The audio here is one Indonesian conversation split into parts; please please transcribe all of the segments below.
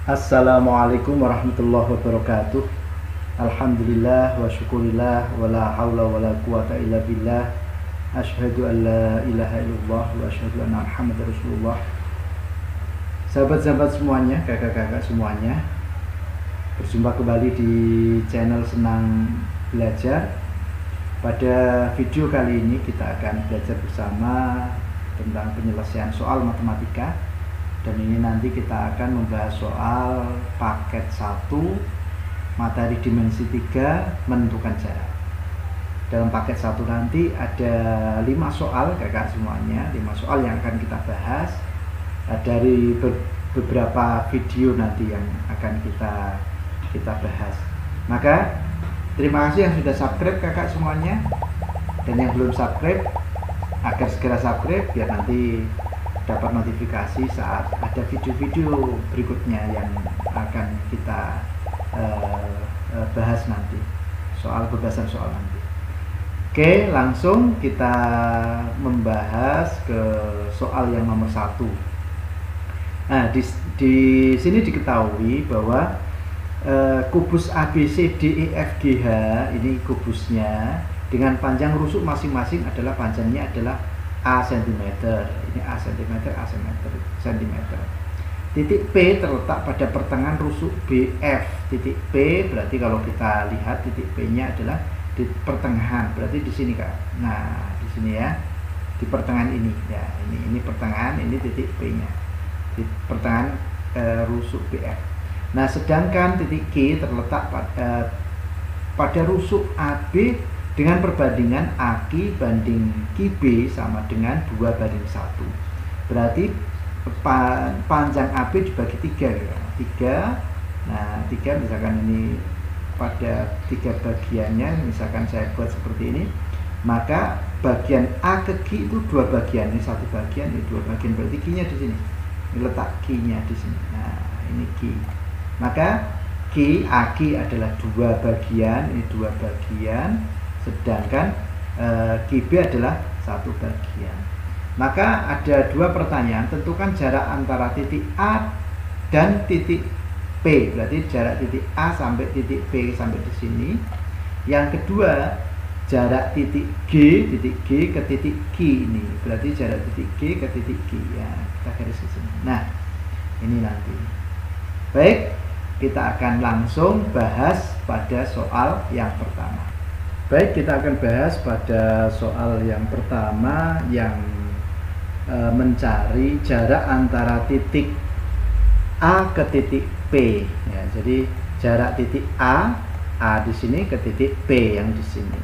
Assalamualaikum warahmatullahi wabarakatuh. Alhamdulillah wa syukurillah wa la hawla wa la quwata illa billah. Asyhadu an la ilaha illallah wa asyhadu anna Muhammadar Rasulullah. Sahabat-sahabat semuanya, kakak-kakak semuanya, berjumpa kembali di channel Senang Belajar. Pada video kali ini kita akan belajar bersama tentang penyelesaian soal matematika. Dan ini nanti kita akan membahas soal paket 1 materi dimensi 3 menentukan jarak. Dalam paket 1 nanti ada 5 soal kakak semuanya, 5 soal yang akan kita bahas dari beberapa video nanti yang akan kita bahas. Maka terima kasih yang sudah subscribe kakak semuanya, dan yang belum subscribe agar segera subscribe biar nanti dapat notifikasi saat ada video-video berikutnya yang akan kita bahas nanti, pembahasan soal nanti. Oke, langsung kita membahas ke soal yang nomor 1. Nah, di sini diketahui bahwa kubus ABCDEFGH ini kubusnya dengan panjang rusuk masing-masing adalah panjangnya adalah A cm, ini A cm, A cm. Titik P terletak pada pertengahan rusuk BF. Titik P berarti kalau kita lihat titik P-nya adalah di pertengahan, berarti di sini Kak. Nah, di sini ya, di pertengahan ini ya, ini pertengahan, ini titik P-nya di pertengahan rusuk BF. Nah, sedangkan titik Q terletak pada rusuk AB dengan perbandingan AQ banding QB sama dengan 2:1. Berarti panjang AB dibagi 3 ya. 3. Nah, 3 misalkan ini pada 3 bagiannya, misalkan saya buat seperti ini, maka bagian A ke Q itu 2 bagian, ini 1 bagian, ini 2 bagian, berarti Q-nya di sini. Ini letak Q-nya di sini. Nah, ini Q. Maka Q AQ adalah 2 bagian, ini 2 bagian, sedangkan QB adalah 1 bagian. Maka ada 2 pertanyaan, tentukan jarak antara titik A dan titik P, berarti jarak titik A sampai titik P sampai di sini. Yang kedua, jarak titik G ke titik Q ini, berarti jarak titik G ke titik Q ya, kita garis ke sini. Nah, ini nanti. Baik, kita akan langsung bahas pada soal yang pertama. Baik, kita akan bahas pada soal yang pertama yang mencari jarak antara titik A ke titik P ya. Jadi jarak titik A di sini ke titik P yang di sini.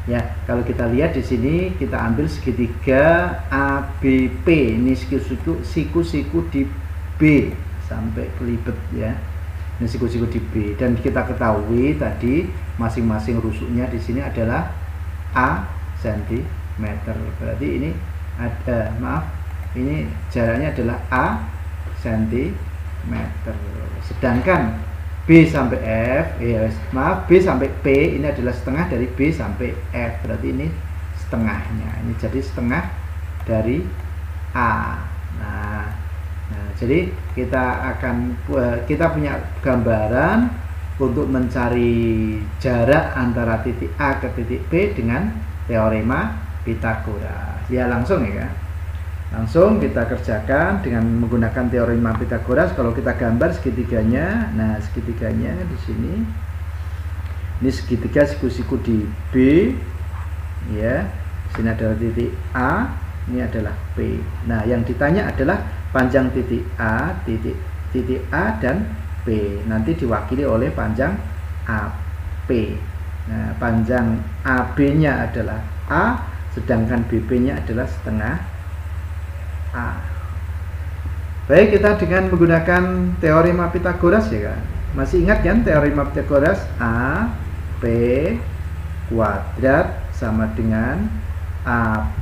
Ya, kalau kita lihat di sini kita ambil segitiga ABP. Ini siku-siku di B sampai kelibet ya. Ini siku-siku di B, dan kita ketahui tadi masing-masing rusuknya di sini adalah A cm. Berarti ini ada, ini jaraknya adalah A cm. Sedangkan B sampai F, B sampai P ini adalah setengah dari B sampai F. Berarti ini setengahnya. Ini jadi setengah dari A. Nah, jadi kita punya gambaran untuk mencari jarak antara titik A ke titik P dengan teorema Pythagoras. Ya, langsung ya. Langsung kita kerjakan dengan menggunakan teorema Pythagoras. Kalau kita gambar segitiganya, nah segitiganya di sini. Ini segitiga siku-siku di B ya. Sini adalah titik A, ini adalah P. Nah, yang ditanya adalah panjang titik A, titik A dan P nanti diwakili oleh panjang AP. Nah, panjang AB-nya adalah A, sedangkan BP-nya adalah setengah A. Baik, kita dengan menggunakan teorema Pythagoras ya kan. Masih ingat kan teorema Pythagoras? A P kuadrat sama dengan AB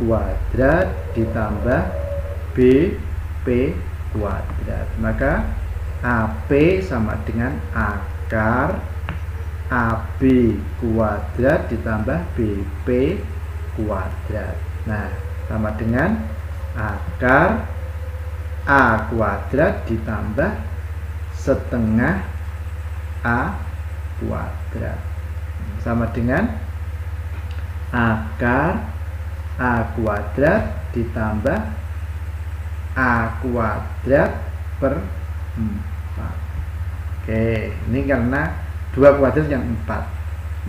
kuadrat ditambah BP kuadrat. Maka AP sama dengan akar AB kuadrat ditambah BP kuadrat. Nah, sama dengan akar A kuadrat ditambah setengah A kuadrat sama dengan akar A kuadrat ditambah A kuadrat per 4. Oke, ini karena 2 kuadrat yang 4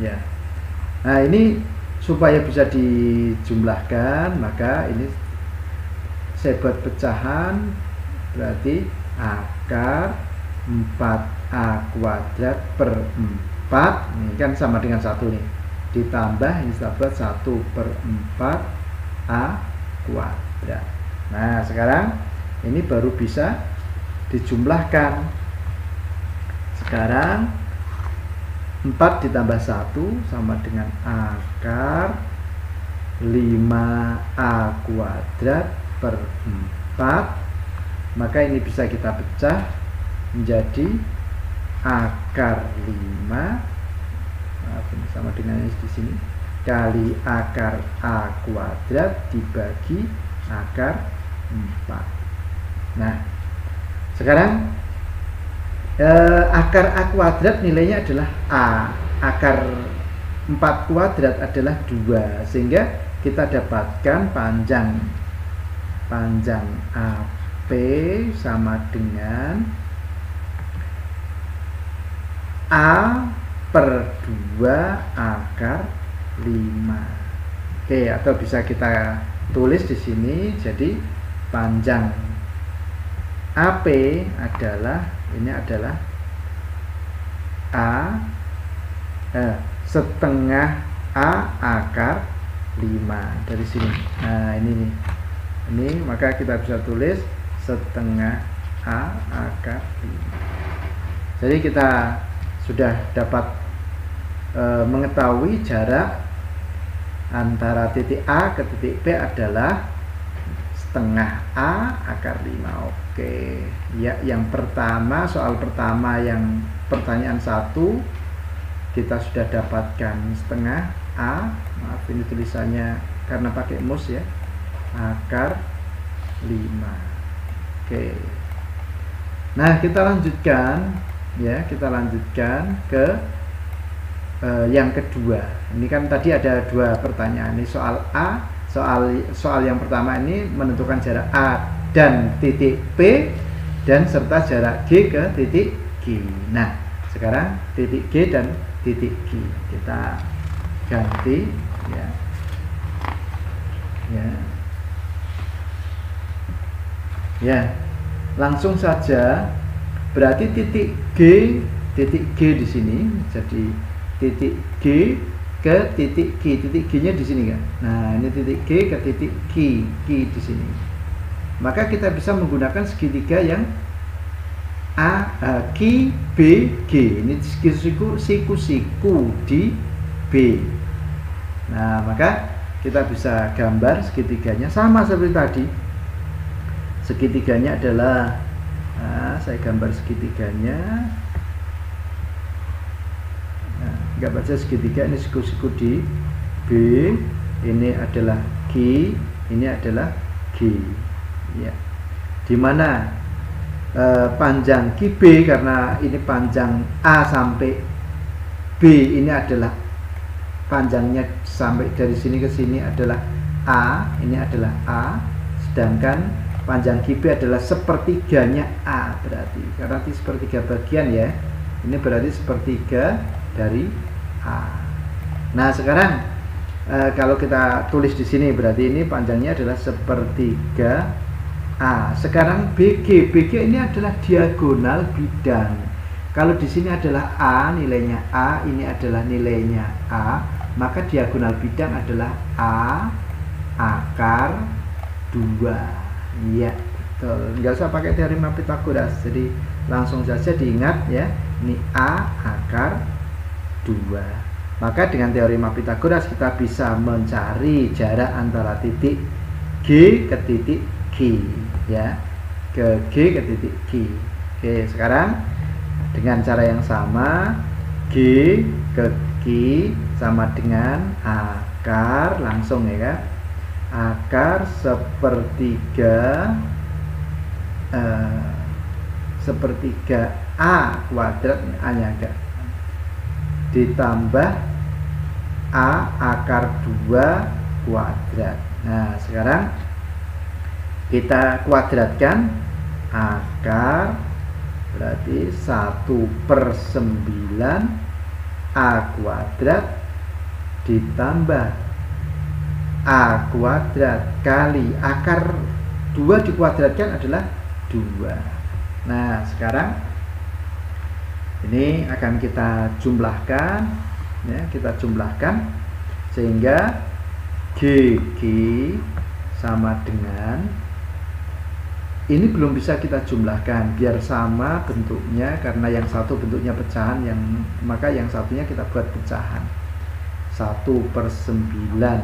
ya. Nah, ini supaya bisa dijumlahkan, maka ini saya buat pecahan, berarti akar 4A kuadrat per 4, ini kan sama dengan 1 nih, ditambah ini saya buat 1/4 A kuadrat. Nah, sekarang ini baru bisa dijumlahkan. Sekarang 4 ditambah 1 sama dengan akar 5A kuadrat per 4. Maka ini bisa kita pecah menjadi akar 5 sama dengan di sini kali akar A kuadrat dibagi akar 4. Nah, sekarang akar A kuadrat nilainya adalah A, akar 4 kuadrat adalah 2, sehingga kita dapatkan panjang AP sama dengan A per 2 akar 5. Oke, atau bisa kita tulis di sini, jadi panjang AP adalah A setengah A akar 5 dari sini. Nah, ini maka kita bisa tulis setengah A akar 5. Jadi kita sudah dapat mengetahui jarak antara titik A ke titik B adalah setengah A akar 5. Oke ya, yang pertama, soal pertama yang pertanyaan 1 kita sudah dapatkan setengah A, maaf ini tulisannya karena pakai mus ya, akar 5. Oke, nah kita lanjutkan ya, kita lanjutkan ke yang kedua. Ini kan tadi ada 2 pertanyaan. Ini soal A, soal yang pertama ini menentukan jarak A dan titik P dan serta jarak G ke titik G. Nah, sekarang titik G dan titik G kita ganti ya. Ya, langsung saja. Berarti titik G di sini, jadi titik G ke titik Q. Titik G-nya di sini kan. Nah, ini titik G ke titik Q di sini. Maka kita bisa menggunakan segitiga yang Q B G. Ini siku di B. Nah, maka kita bisa gambar segitiganya sama seperti tadi. Segitiganya adalah, saya gambar segitiganya. Nah, gambar saya segitiga, ini siku di B, ini adalah Q, ini adalah G. Ya, dimana panjang QB, karena ini panjang A sampai B, ini adalah panjangnya sampai dari sini ke sini adalah A, ini adalah A, sedangkan panjang QB adalah sepertiganya A, berarti karena ini sepertiga bagian ya, ini berarti sepertiga dari A. Nah, sekarang kalau kita tulis di sini berarti ini panjangnya adalah sepertiga A. Sekarang BG ini adalah diagonal bidang. Kalau di sini adalah A, nilainya A, ini adalah nilainya A, maka diagonal bidang adalah A akar 2. Iya, betul. Nggak usah pakai teorema Pitagoras, jadi langsung saja diingat ya, ini A akar 2. Maka dengan teorema Pitagoras kita bisa mencari jarak antara titik G ke titik Q ya, ke G ke titik Q. Oke, sekarang dengan cara yang sama, G ke Q sama dengan akar, langsung ya kan, sepertiga A kuadrat, A-nya enggak, ditambah A akar 2 kuadrat. Nah, sekarang kita kuadratkan. Akar berarti 1/9 A kuadrat ditambah A kuadrat kali akar 2 dikuadratkan adalah 2. Nah, sekarang ini akan kita jumlahkan, ya, kita jumlahkan sehingga GG sama dengan, ini belum bisa kita jumlahkan biar sama bentuknya, karena yang satu bentuknya pecahan, maka yang satunya kita buat pecahan. 1/9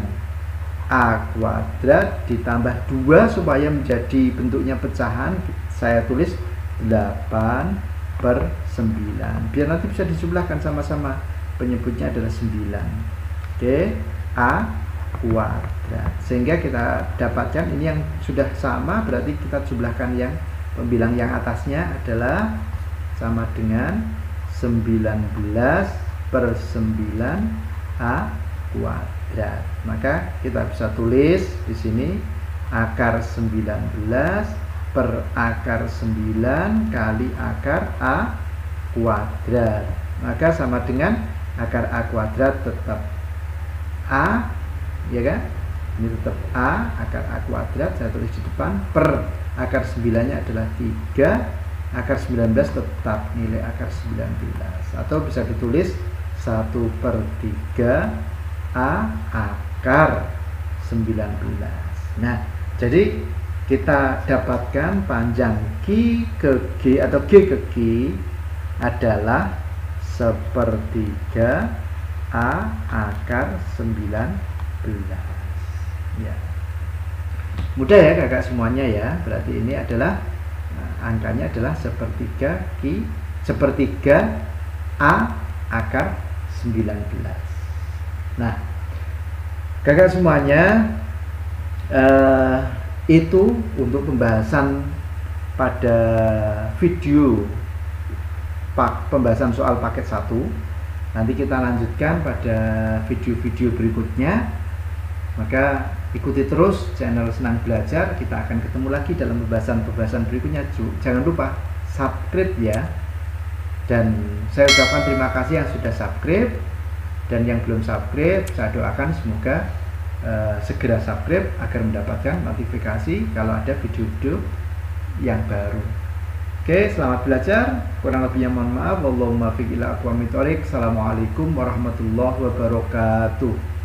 A kuadrat ditambah 2 supaya menjadi bentuknya pecahan, saya tulis 8/9 biar nanti bisa dijumlahkan sama-sama, penyebutnya adalah 9. Oke, A kuadrat, sehingga kita dapatkan ini yang sudah sama, berarti kita jumlahkan yang pembilang yang atasnya adalah sama dengan 19/9 A kuadrat. Maka kita bisa tulis di sini akar 19 per akar 9 kali akar A kuadrat, maka sama dengan akar A kuadrat tetap A, ya kan? Ini tetap A, akar A kuadrat saya tulis di depan, per akar 9-nya adalah 3, akar 19 tetap nilai akar 19, atau bisa ditulis 1/3 A akar 19. Nah, jadi kita dapatkan panjang Q ke G atau G ke G adalah 1/3 A akar 19. Ya. Mudah ya kakak semuanya ya. Berarti ini adalah angkanya adalah 1/3 A akar 19. Nah, kakak semuanya, itu untuk pembahasan pada video pembahasan soal paket 1. Nanti kita lanjutkan pada video-video berikutnya. Maka ikuti terus channel Senang Belajar. Kita akan ketemu lagi dalam pembahasan berikutnya. Jangan lupa subscribe ya. Dan saya ucapkan terima kasih yang sudah subscribe, dan yang belum subscribe saya doakan semoga segera subscribe agar mendapatkan notifikasi kalau ada video-video yang baru. Oke, selamat belajar. Kurang lebihnya mohon maaf. Wallahumma fiqh ila aqwamit thoriq. Assalamualaikum warahmatullahi wabarakatuh.